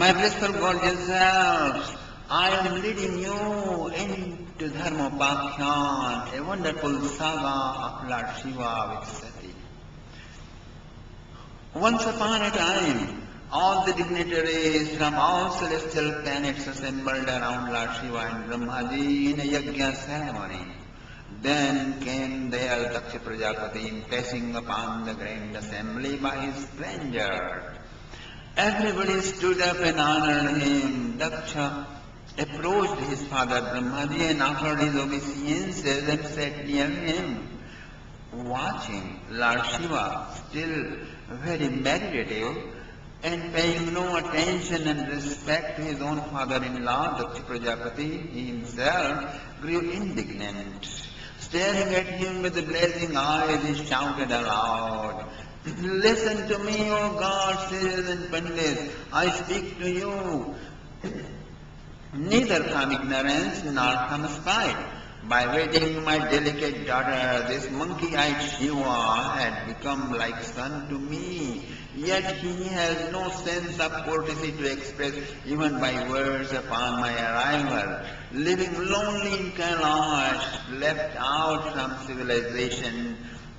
My blissful gorgeous selves, I am leading you into Dharmopakhyan, a wonderful saga of Lord Shiva with Sati. Once upon a time, all the dignitaries from all celestial planets assembled around Lord Shiva and Brahmaji in a yajna ceremony. Then came there Daksha Prajapati impressing upon the grand assembly by his splendor. Everybody stood up and honored him. Daksha approached his father Brahmaji and offered his obeisances and sat near him, watching Lord Shiva, still very meditative and paying no attention and respect to his own father-in-law, Daksha Prajapati. He himself grew indignant. Staring at him with blazing eyes, he shouted aloud, "Listen to me, O gods, sages and pandits. I speak to you neither from ignorance nor from spite. By wedding my delicate daughter, this monkey-eyed Shiva had become like son to me. Yet he has no sense of courtesy to express even by words upon my arrival. Living lonely in Kailash, left out from civilization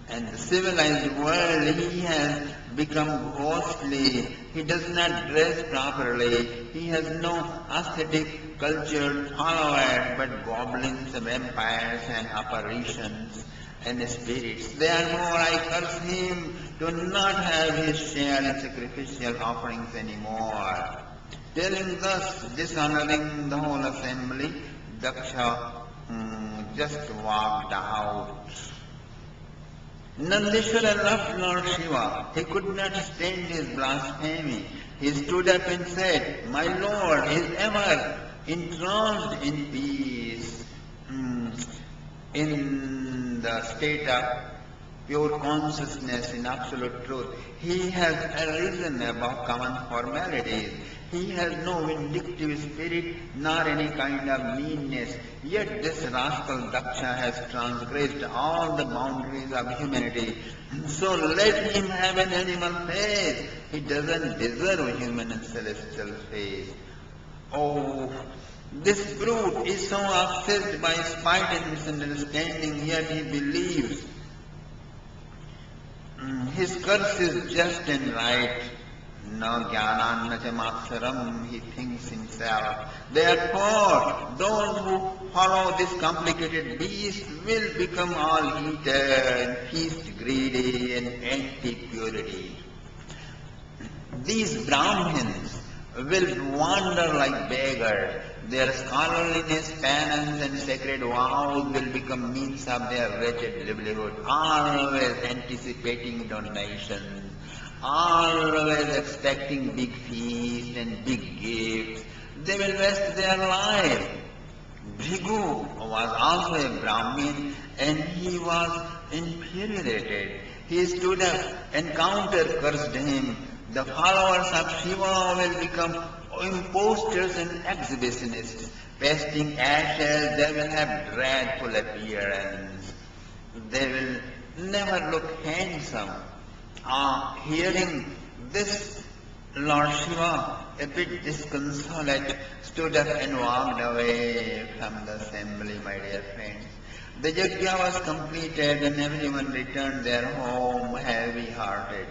and the civilized world, he has become ghostly. He does not dress properly. He has no aesthetic, cultured followers, but goblins, vampires, and apparitions and spirits. Therefore, I curse him to not have his share in sacrificial offerings anymore." Telling thus, dishonoring the whole assembly, Daksha just walked out. Nandishwara loved Lord Shiva. He could not stand his blasphemy. He stood up and said, "My Lord is ever enthroned in peace, in the state of pure consciousness, in absolute truth. He has arisen above common formalities. He has no vindictive spirit nor any kind of meanness. Yet this rascal Daksha has transgressed all the boundaries of humanity. So let him have an animal face. He doesn't deserve a human and celestial face. Oh, this brute is so obsessed by spite and misunderstanding, yet he believes his curse is just and right. No jnanam na chamaksharam, he thinks himself. Therefore, those who follow this complicated beast will become all eater and feast greedy and anti-purity. These Brahmins will wander like beggars. Their scholarliness, penance and sacred vows will become means of their wretched livelihood, always anticipating donations, always expecting big feasts and big gifts. They will waste their life. Bhrigu was also a Brahmin and he was infuriated. He stood up and counter-cursed him. The followers of Shiva will become impostors and exhibitionists. Pasting ashes, they will have dreadful appearance. They will never look handsome. Hearing this, Lord Shiva, a bit disconsolate, stood up and walked away from the assembly, my dear friends. The yajna was completed and everyone returned their home heavy-hearted.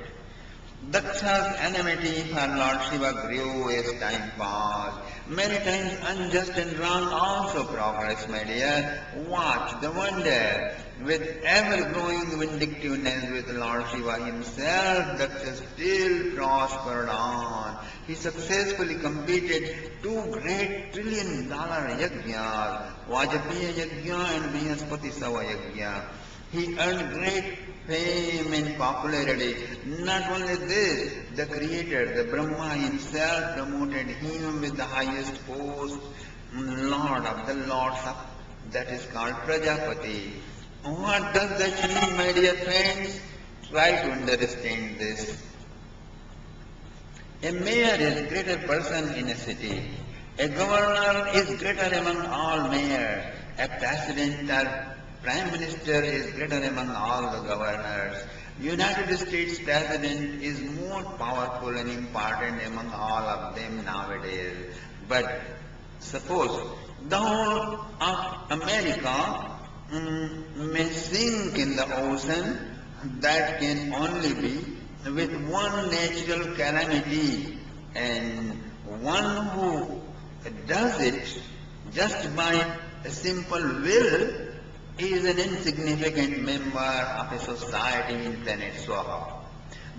Daksha's enmity for Lord Shiva grew as time passed. Many times unjust and wrong also progress, my dear. Watch the wonder. With ever-growing vindictiveness with Lord Shiva himself, Daksha still prospered on. He successfully completed 2 great $1 trillion yajnas, Vajapaya yajna and Brihaspati Sava yajna. He earned great fame and popularity. Not only this, the Creator, the Brahma himself promoted him with the highest post, Lord of the Lords, that is called Prajapati. What does that mean, my dear friends? Try to understand this. A mayor is a greater person in a city. A governor is greater among all mayors. A president or prime minister is greater among all the governors. United States President is more powerful and important among all of them nowadays. But suppose the whole of America may sink in the ocean, that can only be with one natural calamity, and one who does it just by a simple will is an insignificant member of a society in planet Swaha.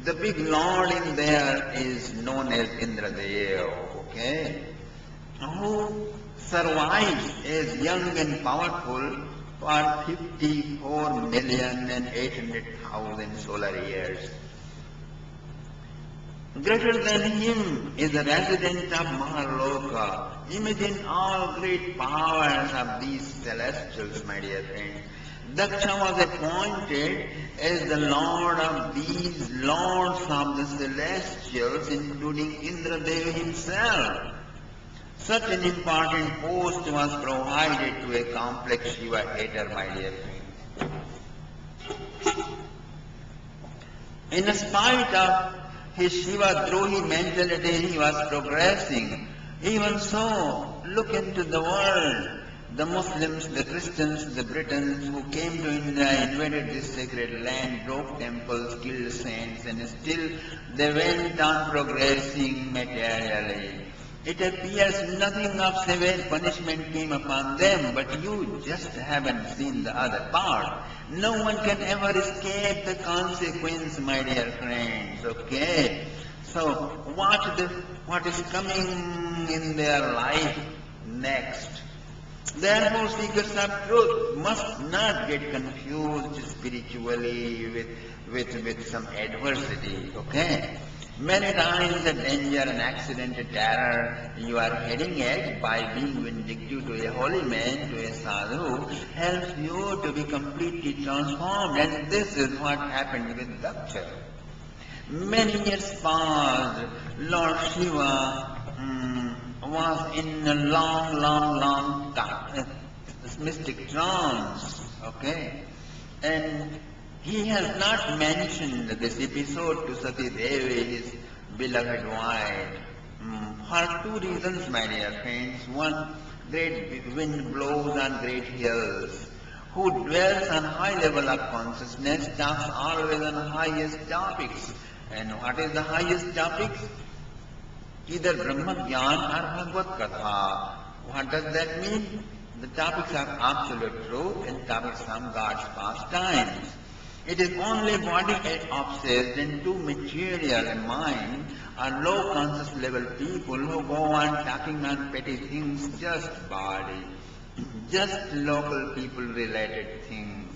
The big lord in there is known as Indradev, okay, who survives as young and powerful for 54,800,000 solar years. Greater than him is a resident of Mahaloka. Imagine all great powers of these celestials, my dear friends. Daksha was appointed as the lord of these lords of the celestials, including Indradev himself. Such an important post was provided to a complex Shiva hater, my dear friends. In spite of his Shiva Drohi mentality, he was progressing. Even so, look into the world. The Muslims, the Christians, the Britons who came to India, invaded this sacred land, broke temples, killed saints, and still they went on progressing materially. It appears nothing of severe punishment came upon them, but you just haven't seen the other part. No one can ever escape the consequence, my dear friends, okay? So what is coming in their life next? Therefore, seekers of truth must not get confused spiritually with some adversity, okay? Many times a danger, an accident, a terror you are heading at, by being vindictive to a holy man, to a sadhu, helps you to be completely transformed. And this is what happened with Daksha. Many years passed, Lord Shiva was in a long mystic trance, okay? And he has not mentioned this episode to Sati Devi, his beloved wife, for two reasons, my dear friends. One, great wind blows on great hills. Who dwells on high level of consciousness talks always on highest topics. And what is the highest topics? Either Brahma Gyan or Bhagavad Katha. What does that mean? The topics are absolute truth and topics from God's pastimes. It is only body obsessed and too material mind or low conscious level people who go on talking on petty things, just body, just local people related things.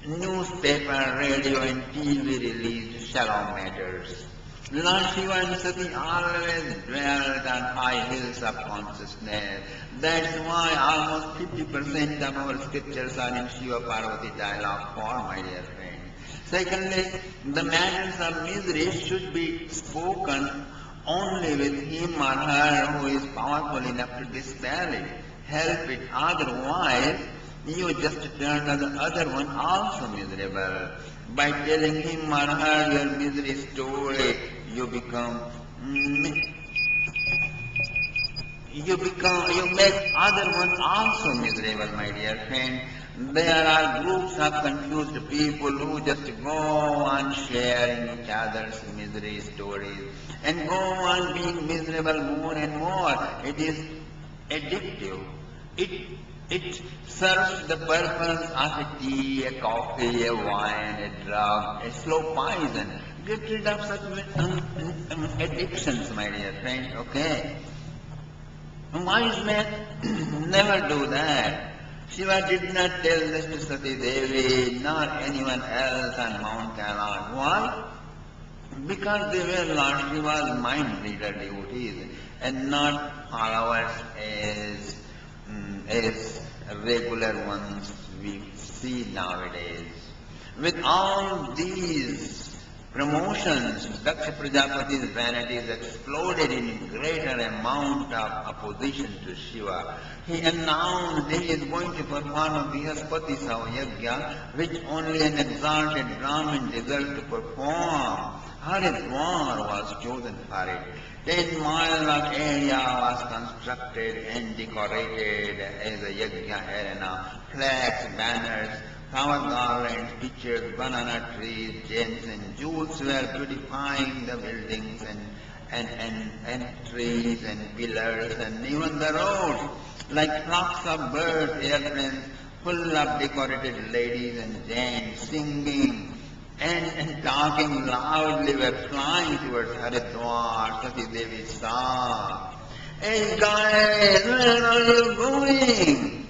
Newspaper, radio and TV released shallow matters. Lord Shiva and Sati always dwelt on high hills of consciousness. That's why almost 50% of our scriptures are in Shiva Parvati dialogue form, my dear friend. Secondly, the matters of misery should be spoken only with him or her who is powerful enough to dispel it, help it. Otherwise, you just turn the other one also miserable. By telling him or her your misery story, you make other one also miserable, my dear friend. There are groups of confused people who just go on sharing each other's misery stories and go on being miserable more and more. It is addictive. It serves the purpose of a tea, a coffee, a wine, a drug, a slow poison. Get rid of such addictions, my dear friend, okay? A wise man never do that. Shiva did not tell this to Sati Devi nor anyone else on Mount Kailash. Why? Because they were Lord Shiva's mind reader devotees and not followers as regular ones we see nowadays. With all these promotions, Daksha Prajapati's vanities exploded in greater amount of opposition to Shiva. He announced he is going to perform a Brihaspati Yajna, which only an exalted Brahmin deserved to perform. Haridwar was chosen for it. 10 miles of area was constructed and decorated as a Yajna arena. Flags, banners, flower garlands, pictures, banana trees, gems and jewels were beautifying the buildings and trees and pillars and even the roads. Like flocks of birds, airplanes full of decorated ladies and gents singing and talking loudly were flying towards Haridwar. Sati Devi saw. Hey guys, where are you going?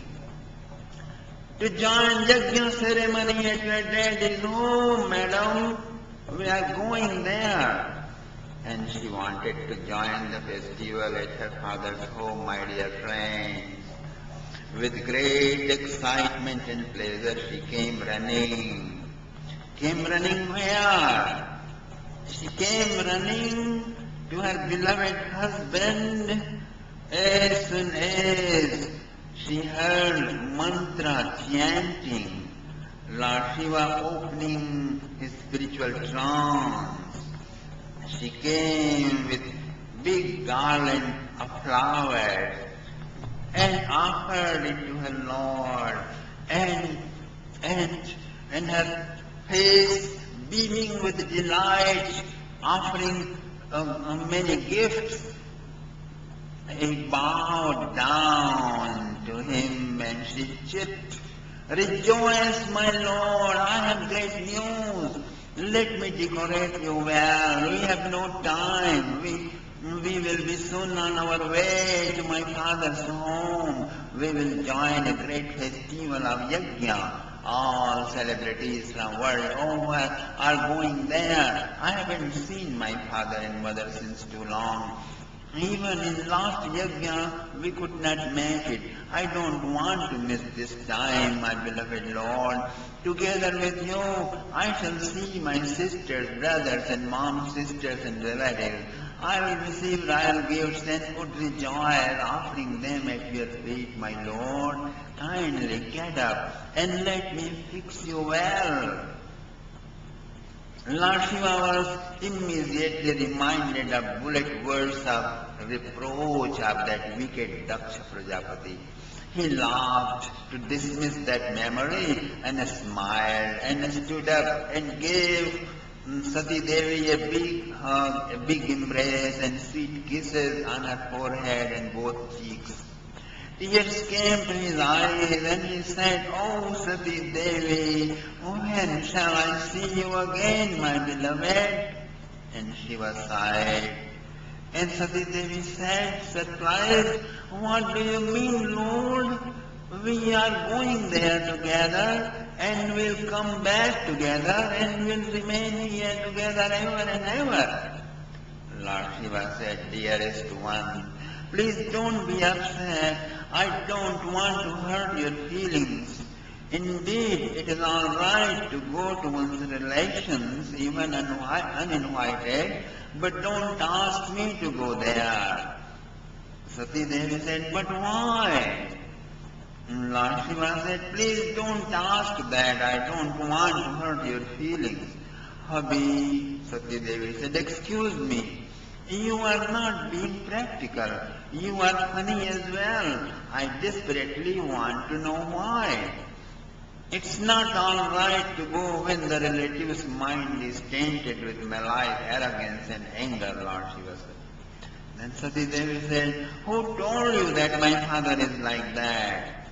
To join Yajna ceremony at your daddy's home, madam. We are going there. And she wanted to join the festival at her father's home, my dear friends. With great excitement and pleasure, she came running. Came running where? She came running to her beloved husband as soon as she heard mantra chanting, Lord Shiva opening his spiritual trance. She came with big garland of flowers and offered it to her Lord, and her face beaming with delight, offering many gifts. He bowed down to him and she chipped, Rejoice, my Lord, I have great news. Let me decorate you well. We have no time. We will be soon on our way to my father's home. We will join a great festival of Yajna. All celebrities from world over are going there. I haven't seen my father and mother since too long. Even in last Yajna, we could not make it. I don't want to miss this time, my beloved Lord. Together with you, I shall see my sisters, brothers, and mom's sisters and relatives. I will receive royal gifts and would rejoice, offering them at your feet, my Lord. Kindly get up and let me fix you well. Lord Shiva was immediately reminded of bullet words of reproach of that wicked Daksha Prajapati. He laughed to dismiss that memory and smiled and stood up and gave Sati Devi a big hug, a big embrace and sweet kisses on her forehead and both cheeks. Tears came to his eyes and he said, Oh Sati Devi, when shall I see you again, my beloved? And she was sighed. And Sati Devi said, surprised, What do you mean, Lord? We are going there together and we'll come back together and we'll remain here together ever and ever. Lord Shiva said, Dearest one, please don't be upset. I don't want to hurt your feelings. Indeed, it is all right to go to one's relations, even uninvited, but don't ask me to go there. Sati Devi said, but why? Lord Shiva said, please don't ask that. I don't want to hurt your feelings. Hubby, Sati Devi said, excuse me. You are not being practical. You are funny as well. I desperately want to know why. It's not all right to go when the relative's mind is tainted with malice, arrogance and anger, Lord Shiva said. Then Sati Devi said, who told you that my father is like that?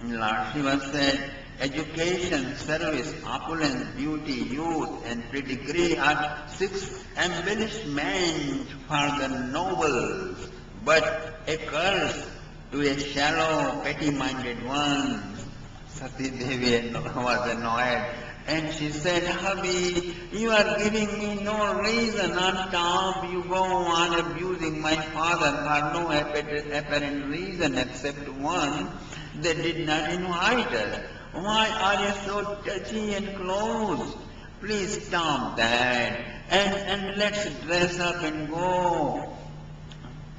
Lord Shiva said, education, service, opulence, beauty, youth and pedigree are 6 embellishments for the nobles, but a curse to a shallow, petty-minded one. Sati Devi was annoyed and she said, hubby, you are giving me no reason. On top you go on abusing my father for no apparent reason except one. They did not invite us. Why are you so touchy and close? please stop that and let's dress up and go.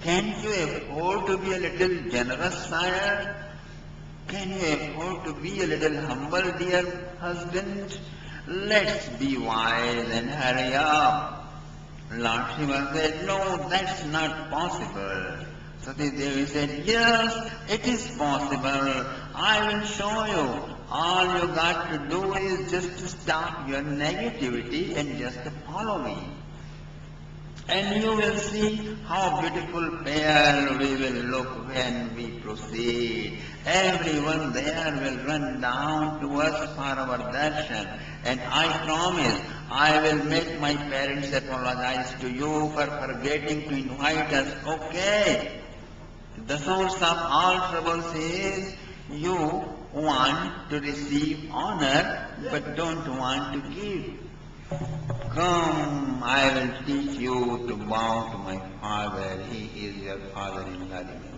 Can't you afford to be a little generous, sire? Can you afford to be a little humble, dear husband? Let's be wise and hurry up. Lord Shiva said, no, that's not possible. Sati Devi said, yes, it is possible. I will show you. All you got to do is just to stop your negativity and just follow me. And you will see how beautiful pair we will look when we proceed. Everyone there will run down to us for our darshan. And I promise, I will make my parents apologize to you for forgetting to invite us. Okay? The source of all troubles is you want to receive honor but don't want to give. Come, I will teach you to bow to my father. He is your father-in-law.